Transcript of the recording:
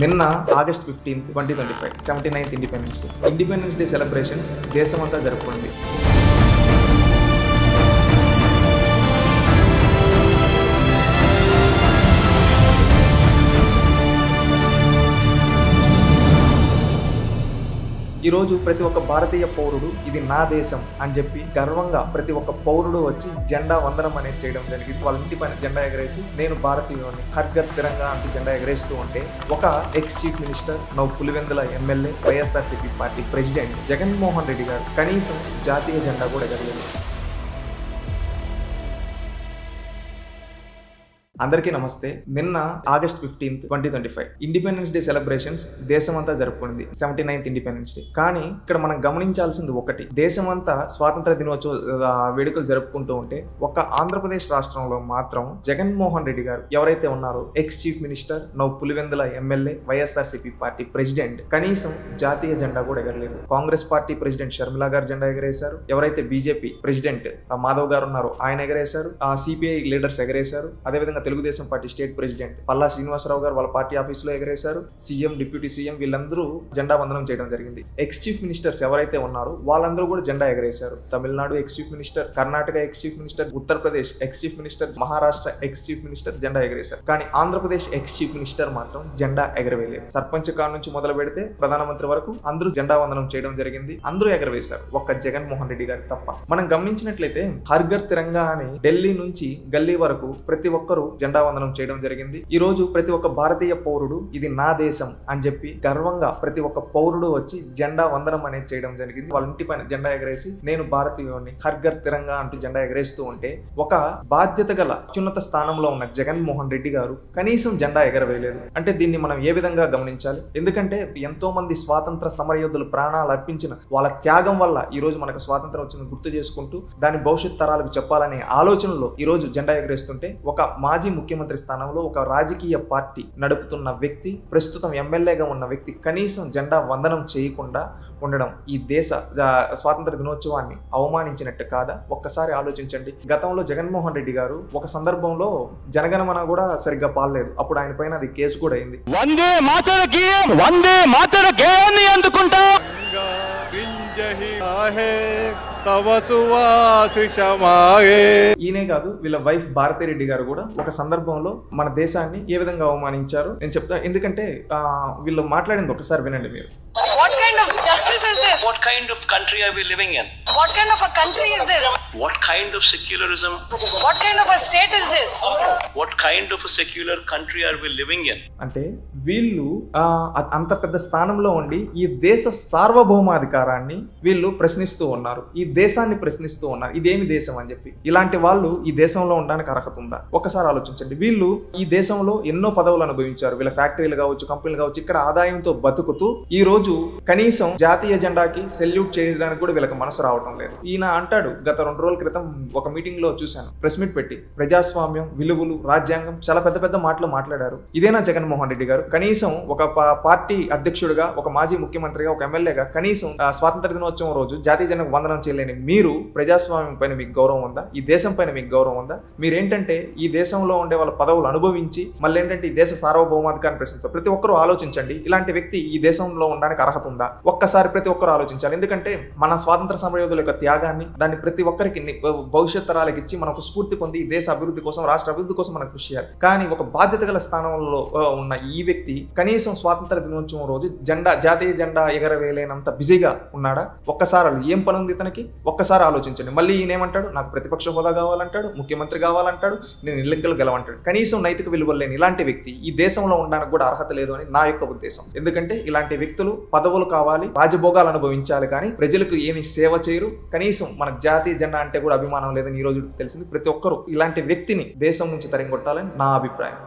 నిన్న August 15, 2025 79th independence day celebrations దేశమంతా జరుపుకుంది. ఈ రోజు ప్రతి ఒక్క భారతీయ పౌరుడు ఇది నా దేశం అని చెప్పి గర్వంగా ప్రతి ఒక్క పౌరుడు వచ్చి జెండా వందనం అనేది చేయడం జరిగింది. వాళ్ళ ఇంటి పైన జెండా ఎగరేసి నేను భారతీయుని హర్ ఘర్ తిరంగా అంటూ జెండా ఎగరేస్తూ ఉంటే ఒక X chief minister now Pulivendula MLA YSRCP party president Jaganmohan Reddy గారు కనీసం జాతీయ జెండా కూడా ఎగరలేదు. అందరికీ నమస్తే. నిన్న ఆగస్ట్ 15, 2025 ఇండిపెండెన్స్ డే సెలబ్రేషన్స్ దేశమంతా జరుపుకుంది. 79th independence day. కానీ ఇక్కడ మనం గమనించాల్సింది ఒకటి, దేశమంతా స్వాతంత్ర దినోత్సవ వేడుకలు జరుపుకుంటూ ఉంటే ఒక ఆంధ్రప్రదేశ్ రాష్ట్రంలో మాత్రం జగన్మోహన్ రెడ్డి గారు ఎవరైతే ఉన్నారో X chief minister now Pulivendula MLA YSRCP party president కనీసం జాతీయ జెండా కూడా ఎగరలేదు. కాంగ్రెస్ పార్టీ ప్రెసిడెంట్ షర్మిలా గారు జెండా ఎగరేశారు. ఎవరైతే బీజేపీ ప్రెసిడెంట్ మాధవ్ గారు ఉన్నారో ఆయన ఎగరేశారు. సిపిఐ లీడర్స్ ఎగరేశారు. అదేవిధంగా Telugu Desam party state president Palla Srinivasa Rao గారు వాళ్ళ పార్టీ ఆఫీసులో ఎగరేశారు. సీఎం, డిప్యూటీ సీఎం వీళ్ళందరూ జెండా వందనం చేయడం జరిగింది. ఎక్స్ చీఫ్ మినిస్టర్స్ ఎవరైతే ఉన్నారో వాళ్ళందరూ కూడా జెండా ఎగరేశారు. Tamil Nadu ex chief minister, Karnataka ex chief minister, Uttar Pradesh ex chief minister, Maharashtra ex chief minister జెండా ఎగరేశారు. కానీ ఆంధ్రప్రదేశ్ ఎక్స్ చీఫ్ మినిస్టర్ మాత్రం జెండా ఎగరవేయలేదు. సర్పంచ్ కాడ నుంచి మొదలు పెడితే ప్రధానమంత్రి వరకు అందరూ జెండా వందనం చేయడం జరిగింది. అందరూ ఎగరవేశారు, ఒక్క జగన్మోహన్ రెడ్డి గారు తప్ప. మనం గమనించినట్లయితే హర్ ఘర్ తిరంగా అని ఢిల్లీ నుంచి గల్లీ వరకు ప్రతి ఒక్కరూ జెండా వందనం చేయడం జరిగింది. ఈ రోజు ప్రతి ఒక్క భారతీయ పౌరుడు ఇది నా దేశం అని చెప్పి గర్వంగా ప్రతి ఒక్క పౌరుడు వచ్చి జెండా వందనం అనేది చేయడం జరిగింది. వాళ్ళ ఇంటి పైన జెండా ఎగరేసి నేను భారతీయుని హర్ ఘర్ తిరంగా అంటూ జెండా ఎగరేస్తూ ఉంటే ఒక బాధ్యత గల అత్యున్నత స్థానంలో ఉన్న జగన్మోహన్ రెడ్డి గారు కనీసం జెండా ఎగరవేయలేదు. అంటే దీన్ని మనం ఏ విధంగా గమనించాలి? ఎందుకంటే ఎంతో మంది స్వాతంత్ర సమరయోధులు ప్రాణాలు అర్పించిన వాళ్ళ త్యాగం వల్ల ఈ రోజు మనకు స్వాతంత్రం వచ్చింది గుర్తు చేసుకుంటూ దాని భవిష్యత్ తరాలకు చెప్పాలనే ఆలోచనలో ఈ రోజు జెండా ఎగరేస్తుంటే ఒక మాజీ ముఖ్యమంత్రి స్థానంలో ఒక రాజకీయ పార్టీ నడుపుతున్న వ్యక్తి, ప్రస్తుతం ఎమ్మెల్యేగా ఉన్న వ్యక్తి కనీసం జెండా వందనం చేయకుండా ఉండడం ఈ దేశ స్వాతంత్ర దినోత్సవాన్ని అవమానించినట్టు కాదా? ఒక్కసారి ఆలోచించండి. గతంలో జగన్మోహన్ రెడ్డి గారు ఒక సందర్భంలో జనగణమన కూడా సరిగ్గా పాడలేదు. అప్పుడు ఆయన పైన అది కేసు కూడా అయింది. వందే మాతర గేయాన్ని అందుకుంటా ఈయనే కాదు, వీళ్ళ వైఫ్ భారతీ రెడ్డి గారు కూడా ఒక సందర్భంలో మన దేశాన్ని ఏ విధంగా అవమానించారు నేను చెప్తా. ఎందుకంటే వీళ్ళు మాట్లాడింది ఒకసారి వినండి మీరు. What kind of justice is this? What kind of country are we living in? What kind of a country is this? What kind of secularism? What kind of a state is this? What kind of a secular country are we living in? అంటే వీళ్ళు అంత పెద్ద స్థానంలో ఉండి ఈ దేశ సార్వభౌమాధికారాన్ని వీళ్ళు ప్రశ్నిస్తూ ఉన్నారు. ఈ దేశాన్ని ప్రశ్నిస్తూ ఉన్నారు. ఇదేమి దేశం అని చెప్పి. ఇలాంటి వాళ్ళు ఈ దేశంలో ఉండడానికి అర్హత ఉందా? ఒకసారి ఆలోచించండి. వీళ్ళు ఈ దేశంలో ఎన్నో పదవులు అనుభవించారు. వీళ్ళ ఫ్యాక్టరీలు కావచ్చు, కంపెనీలు కావచ్చు, ఇక్కడ ఆదాయంతో బతుకుతూ ఈ రోజు కనీసం జాతీయ జెండాకి సెల్యూట్ చేయడానికి కూడా వీళ్ళకి మనసు రావటం లేదు. ఈయన అంటాడు, గత 2 రోజుల క్రితం ఒక మీటింగ్ లో చూశాను, ప్రెస్ మీట్ పెట్టి ప్రజాస్వామ్యం, విలువలు, రాజ్యాంగం చాలా పెద్ద పెద్ద మాటలు మాట్లాడారు. ఇదేనా జగన్మోహన్ రెడ్డి గారు? కనీసం ఒక పార్టీ అధ్యక్షుడిగా, ఒక మాజీ ముఖ్యమంత్రిగా, ఒక ఎమ్మెల్యేగా కనీసం స్వాతంత్ర దినోత్సవం రోజు జాతీయ జెండాకు వందనం చేయలేని మీరు ప్రజాస్వామ్యం పైన మీకు గౌరవం ఉందా? ఈ దేశం పైన మీకు గౌరవం ఉందా? మీరేంటంటే ఈ దేశంలో ఉండే వాళ్ళ పదవులు అనుభవించి మళ్ళీ ఏంటంటే ఈ దేశ సార్వభౌమాధికారాన్ని ప్రశ్నిస్తారు. ప్రతి ఒక్కరూ ఆలోచించండి, ఇలాంటి వ్యక్తి ఈ దేశంలో ఉండడానికి అర్హత ఉందా? ఒక్కసారి ప్రతి ఒక్కరు ఆలోచించాలి. ఎందుకంటే మన స్వాతంత్ర సమరయోధుల యొక్క త్యాగాన్ని దాన్ని ప్రతి ఒక్కరికి భవిష్యత్ తరాలకు ఇచ్చి మనకు స్ఫూర్తి పొంది ఈ దేశ అభివృద్ధి కోసం, రాష్ట్ర అభివృద్ధి కోసం మనం కృషి చేయాలి. కానీ ఒక బాధ్యత గల స్థానంలో ఉన్న ఈ వ్యక్తి కనీసం స్వాతంత్ర దినోత్సవం రోజు జాతీయ జెండా ఎగరవేయలేనంత బిజీగా ఉన్నాడా? ఒక్కసారి ఏం పని ఉంది ఇతనికి? ఒక్కసారి ఆలోచించండి. మళ్ళీ ఈయన ఏమంటాడు, నాకు ప్రతిపక్ష హోదా కావాలంటాడు, ముఖ్యమంత్రి కావాలంటాడు, నేను ఎన్నికలు గెలవంటాడు. కనీసం నైతిక విలువలు లేని ఇలాంటి వ్యక్తి ఈ దేశంలో ఉండడానికి కూడా అర్హత లేదు అని నా యొక్క ఉద్దేశం. ఎందుకంటే ఇలాంటి వ్యక్తులు పదవులు కావాలి, రాజభోగాలు అనుభవించాలి, కానీ ప్రజలకు ఏమి సేవ చేయరు. కనీసం మనకు జాతీయ జెండా అంటే కూడా అభిమానం లేదని ఈ రోజు తెలిసింది. ప్రతి ఒక్కరూ ఇలాంటి వ్యక్తిని దేశం నుంచి తరిగొట్టాలని నా అభిప్రాయం.